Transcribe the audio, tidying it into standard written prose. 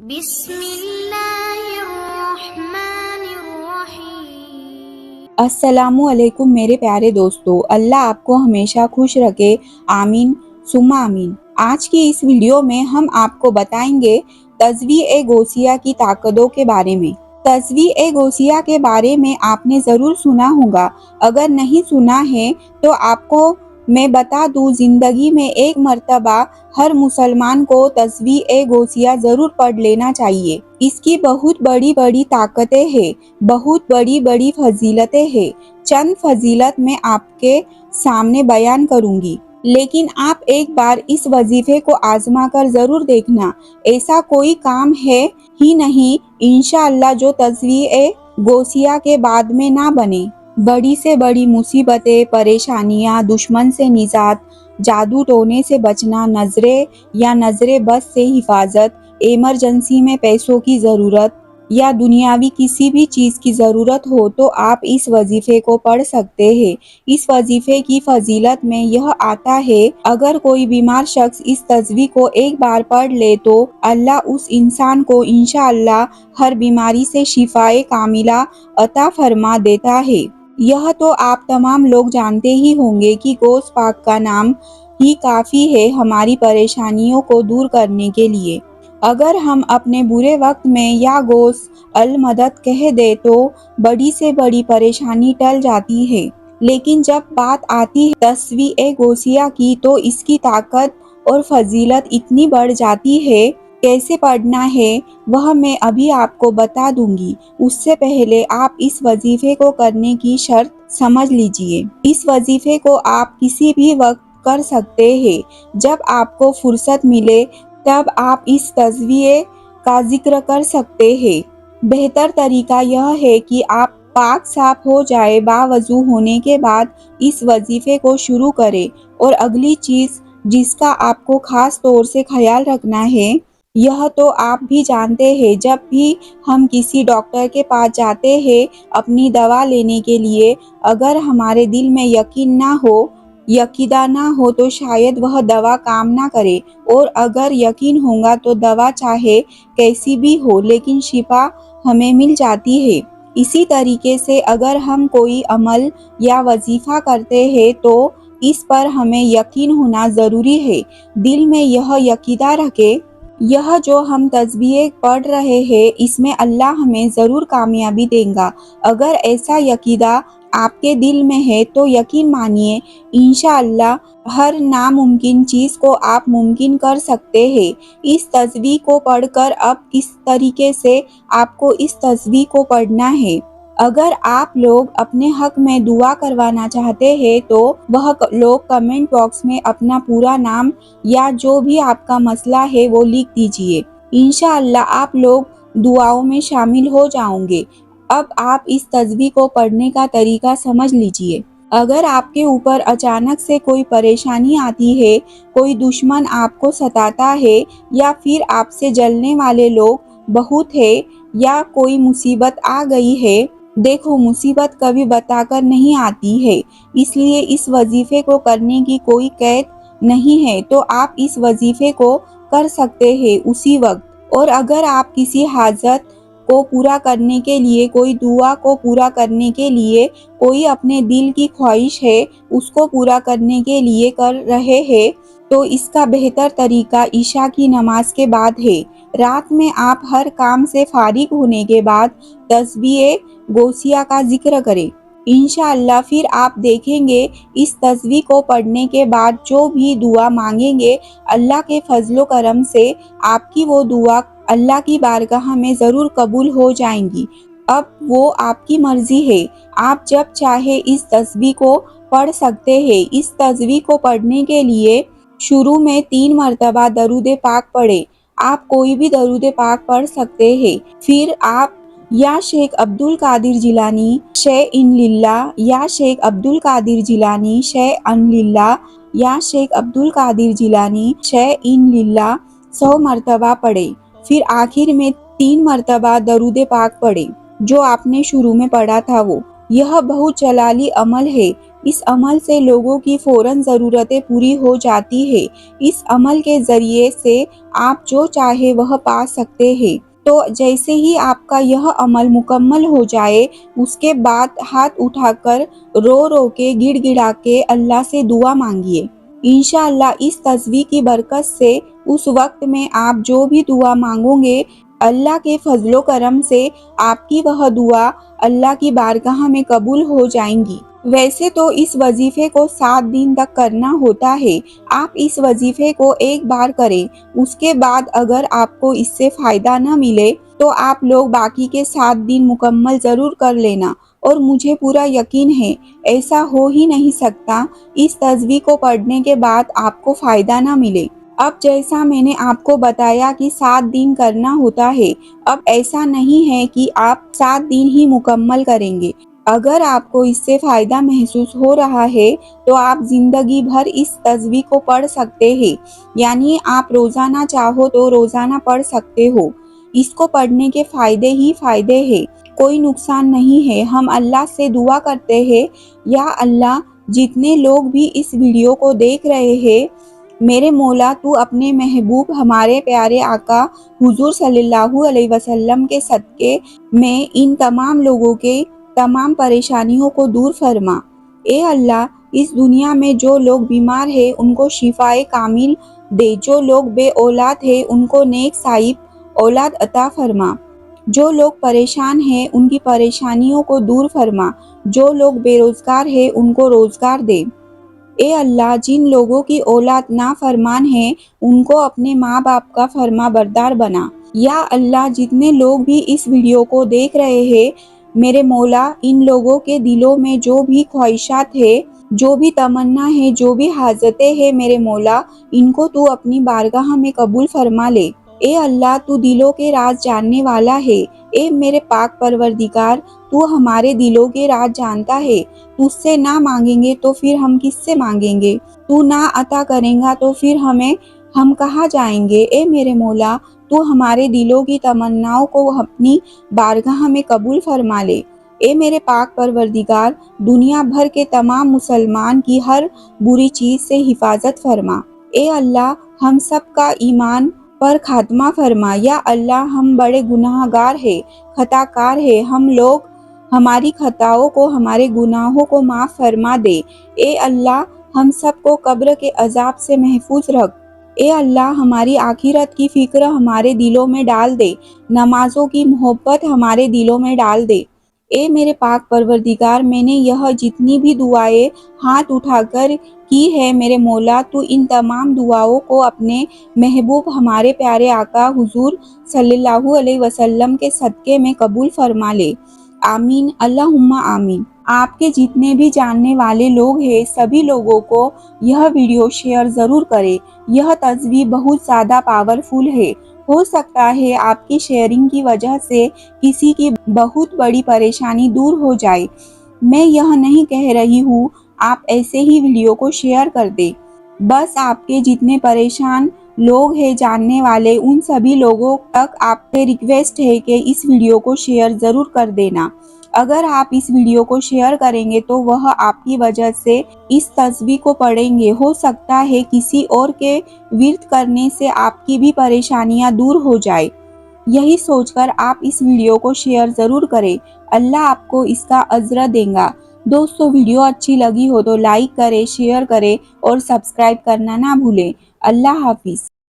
بسم اللہ الرحمن الرحیم۔ السلام علیکم میرے پیارے دوستو، اللہ آپ کو ہمیشہ خوش رکھے، آمین ثم آمین۔ آج کی اس ویڈیو میں ہم آپ کو بتائیں گے تزویع غوثیہ کی طاقتوں کے بارے میں۔ تزویع غوثیہ کے بارے میں آپ نے ضرور سنا ہوگا، اگر نہیں سنا ہے تو آپ کو میں بتا دوں، زندگی میں ایک مرتبہ ہر مسلمان کو تزویع غوثیہ ضرور پڑھ لینا چاہیے۔ اس کی بہت بڑی بڑی طاقتیں ہیں، بہت بڑی بڑی فضیلتیں ہیں۔ چند فضیلت میں آپ کے سامنے بیان کروں گی، لیکن آپ ایک بار اس وظیفے کو آزما کر ضرور دیکھنا۔ ایسا کوئی کام ہے ہی نہیں انشاءاللہ جو تزویع غوثیہ کے بعد میں نہ بنے۔ بڑی سے بڑی مصیبتیں، پریشانیاں، دشمن سے نجات، جادو ٹونے سے بچنا، نظر بد سے حفاظت، ایمرجنسی میں پیسوں کی ضرورت یا دنیاوی کسی بھی چیز کی ضرورت ہو تو آپ اس وظیفے کو پڑھ سکتے ہیں۔ اس وظیفے کی فضیلت میں یہ آتا ہے، اگر کوئی بیمار شخص اس تزویع کو ایک بار پڑھ لے تو اللہ اس انسان کو انشاءاللہ ہر بیماری سے شفاء کاملہ عطا فرما دیتا ہے۔ یہ تو آپ تمام لوگ جانتے ہی ہوں گے کہ غوث پاک کا نام ہی کافی ہے ہماری پریشانیوں کو دور کرنے کے لیے۔ اگر ہم اپنے برے وقت میں یا غوث المدد کہہ دیں تو بڑی سے بڑی پریشانی ٹل جاتی ہے، لیکن جب بات آتی ہے تزویع غوثیہ کی تو اس کی طاقت اور فضیلت اتنی بڑھ جاتی ہے۔ کیسے پڑھنا ہے وہ میں ابھی آپ کو بتا دوں گی، اس سے پہلے آپ اس وظیفے کو کرنے کی شرط سمجھ لیجئے۔ اس وظیفے کو آپ کسی بھی وقت کر سکتے ہیں، جب آپ کو فرصت ملے تب آپ اس تزویع کا ذکر کر سکتے ہیں۔ بہتر طریقہ یہ ہے کہ آپ پاک صاف ہو جائے، باوضو ہونے کے بعد اس وظیفے کو شروع کریں۔ اور اگلی چیز جس کا آپ کو خاص طور سے خیال رکھنا ہے، یہ تو آپ بھی جانتے ہیں، جب بھی ہم کسی ڈاکٹر کے پاس جاتے ہیں اپنی دوا لینے کے لیے، اگر ہمارے دل میں یقین نہ ہو، عقیدہ نہ ہو تو شاید وہ دوا کام نہ کرے، اور اگر یقین ہوگا تو دوا چاہے کیسی بھی ہو لیکن شفا ہمیں مل جاتی ہے۔ اسی طریقے سے اگر ہم کوئی عمل یا وظیفہ کرتے ہیں تو اس پر ہمیں یقین ہونا ضروری ہے۔ دل میں یہ عقیدہ رکھیں، یہ جو ہم تزویع پڑھ رہے ہیں اس میں اللہ ہمیں ضرور کامیابی دے گا۔ اگر ایسا عقیدہ آپ کے دل میں ہے تو یقین مانیے انشاءاللہ ہر ناممکن چیز کو آپ ممکن کر سکتے ہیں۔ اس تزویع کو پڑھ کر اب اس طریقے سے آپ کو اس تزویع کو پڑھنا ہے۔ اگر آپ لوگ اپنے حق میں دعا کروانا چاہتے ہیں تو وہ لوگ کمنٹ باکس میں اپنا پورا نام یا جو بھی آپ کا مسئلہ ہے وہ لکھ دیجئے، انشاءاللہ آپ لوگ دعاؤں میں شامل ہو جاؤں گے۔ اب آپ اس تزویع کو پڑھنے کا طریقہ سمجھ لیجئے۔ اگر آپ کے اوپر اچانک سے کوئی پریشانی آتی ہے، کوئی دشمن آپ کو ستاتا ہے یا پھر آپ سے جلنے والے لوگ بہت ہیں یا کوئی مصیبت آ گئی ہے، دیکھو مصیبت کبھی بتا کر نہیں آتی ہے، اس لیے اس وظیفے کو کرنے کی کوئی قید نہیں ہے، تو آپ اس وظیفے کو کر سکتے ہیں اسی وقت۔ اور اگر آپ کسی حاجت کو پورا کرنے کے لیے، کوئی دعا کو پورا کرنے کے لیے، کوئی اپنے دل کی خواہش ہے اس کو پورا کرنے کے لیے کر رہے ہیں تو اس کا بہتر طریقہ عشاء کی نماز کے بعد ہے۔ رات میں آپ ہر کام سے فارغ ہونے کے بعد تزویع غوثیہ کا ذکر کریں، انشاءاللہ پھر آپ دیکھیں گے اس تزویع کو پڑھنے کے بعد جو بھی دعا مانگیں گے اللہ کے فضل و کرم سے آپ کی وہ دعا اللہ کی بارگاہ میں ضرور قبول ہو جائیں گی۔ اب وہ آپ کی مرضی ہے، آپ جب چاہے اس تزویع کو پڑھ سکتے ہیں۔ اس تزویع کو پڑھنے کے لیے شروع میں 3 مرتبہ درود پاک پڑھیں۔ آپ کوئی بھی درود پاک پڑھ سکتے ہیں۔ پھر آپ یا شیخ عبدالقادر جیلانی شیء للہ، یا شیخ عبدالقادر جیلانی شیء للہ، یا شیخ عبدالقادر جیلانی شیء للہ 100 مرتبہ پڑھیں۔ پھر آخر میں 3 مرتبہ درود پاک پڑھیں جو آپ نے شروع میں پڑھا تھا وہ۔ یہ بہت جلالی عمل ہے، اس عمل سے لوگوں کی فوراً ضرورتیں پوری ہو جاتی ہے۔ اس عمل کے ذریعے سے آپ جو چاہے وہ پا سکتے ہیں۔ تو جیسے ہی آپ کا یہ عمل مکمل ہو جائے، اس کے بعد ہاتھ اٹھا کر رو رو کے گڑ گڑا کے اللہ سے دعا مانگیے۔ انشاءاللہ اس تصویر کی برکت سے اس وقت میں آپ جو بھی دعا مانگو گے، اللہ کے فضل و کرم سے آپ کی وہ دعا اللہ کی بارگاہ میں قبول ہو جائیں گی۔ ویسے تو اس وظیفے کو 7 دن تک کرنا ہوتا ہے۔ آپ اس وظیفے کو ایک بار کریں، اس کے بعد اگر آپ کو اس سے فائدہ نہ ملے تو آپ لوگ باقی کے 7 دن مکمل ضرور کر لینا، اور مجھے پورا یقین ہے ایسا ہو ہی نہیں سکتا اس تصویر کو پڑھنے کے بعد آپ کو فائدہ نہ ملے۔ اب جیسا میں نے آپ کو بتایا کہ 7 دن کرنا ہوتا ہے، اب ایسا نہیں ہے کہ آپ 7 دن ہی مکمل کریں گے۔ اگر آپ کو اس سے فائدہ محسوس ہو رہا ہے تو آپ زندگی بھر اس تصویر کو پڑھ سکتے ہیں، یعنی آپ روزانہ چاہو تو روزانہ پڑھ سکتے ہو۔ اس کو پڑھنے کے فائدے ہی فائدے ہیں، کوئی نقصان نہیں ہے۔ ہم اللہ سے دعا کرتے ہیں، یا اللہ جتنے لوگ بھی اس ویڈیو کو دیکھ رہے ہیں، میرے مولا تو اپنے محبوب ہمارے پیارے آقا حضور صلی اللہ علیہ وسلم کے صدقے میں ان تمام لوگوں کے تمام پریشانیوں کو دور فرما۔ اے اللہ اس دنیا میں جو لوگ بیمار ہیں ان کو شفائے کامل دے، جو لوگ بے اولاد ہیں ان کو نیک صاحب اولاد عطا فرما، جو لوگ پریشان ہیں ان کی پریشانیوں کو دور فرما، جو لوگ بے روزگار ہیں ان کو روزگار دے۔ اے اللہ جن لوگوں کی اولاد نافرمان ہے ان کو اپنے ماں باپ کا فرما بردار بنا۔ یا اللہ جتنے لوگ بھی اس ویڈیو کو دیکھ رہے ہیں، میرے مولا ان لوگوں کے دلوں میں جو بھی خواہشات ہے، جو بھی تمنا ہے، جو بھی حاجتیں ہیں، میرے مولا ان کو تو اپنی بارگاہ میں قبول فرما لے۔ اے اللہ تو دلوں کے راز جاننے والا ہے، اے میرے پاک پروردگار تو ہمارے دلوں کے راز جانتا ہے۔ تجھ سے نہ مانگیں گے تو پھر ہم کس سے مانگیں گے؟ تو نہ عطا کریں گا تو پھر ہم کہاں جائیں گے؟ اے میرے مولا تو ہمارے دلوں کی تمناؤں کو اپنی بارگاہ میں قبول فرما لے۔ اے میرے پاک پروردگار دنیا بھر کے تمام مسلمان کی ہر بری چیز سے حفاظت فرما۔ اے اللہ ہم سب کا ایمان پر خاتمہ فرما۔ یا اللہ ہم بڑے گناہ گار ہیں، خطا کار ہیں، ہم لوگ ہماری خطاؤں کو، ہمارے گناہوں کو معاف فرما دے۔ اے اللہ ہم سب کو قبر کے عذاب سے محفوظ رکھ۔ اے اللہ ہماری آخرت کی فکر ہمارے دلوں میں ڈال دے، نمازوں کی محبت ہمارے دلوں میں ڈال دے۔ اے میرے پاک پروردگار میں نے یہ جتنی بھی دعائیں ہاتھ اٹھا کر کی ہے، میرے مولا تو ان تمام دعاؤں کو اپنے محبوب ہمارے پیارے آقا حضور صلی اللہ علیہ وسلم کے صدقے میں قبول فرما لے۔ آمین اللہم آمین۔ آپ کے جتنے بھی جاننے والے لوگ ہیں سبھی لوگوں کو یہ ویڈیو شیئر ضرور کریں۔ یہ تصویر بہت زیادہ پاورفل ہے، ہو سکتا ہے آپ کی شیئرنگ کی وجہ سے کسی کی بہت بڑی پریشانی دور ہو جائے۔ میں یہ نہیں کہہ رہی ہوں آپ ایسے ہی ویڈیو کو شیئر کر دیں، بس آپ کے جتنے پریشان لوگ ہیں جاننے والے ان سبھی لوگوں تک آپ سے ریکویسٹ ہے کہ اس ویڈیو کو شیئر ضرور کر دینا۔ اگر آپ اس ویڈیو کو شیئر کریں گے تو وہ آپ کی وجہ سے اس تصویر کو پڑھیں گے، ہو سکتا ہے کسی اور کے ورد کرنے سے آپ کی بھی پریشانیاں دور ہو جائے۔ یہی سوچ کر آپ اس ویڈیو کو شیئر ضرور کریں، اللہ آپ کو اس کا اجر دے گا۔ دوستو ویڈیو اچھی لگی ہو تو لائک کریں، شیئر کریں اور سبسکرائب کرنا نہ بھولیں۔ اللہ حافظ۔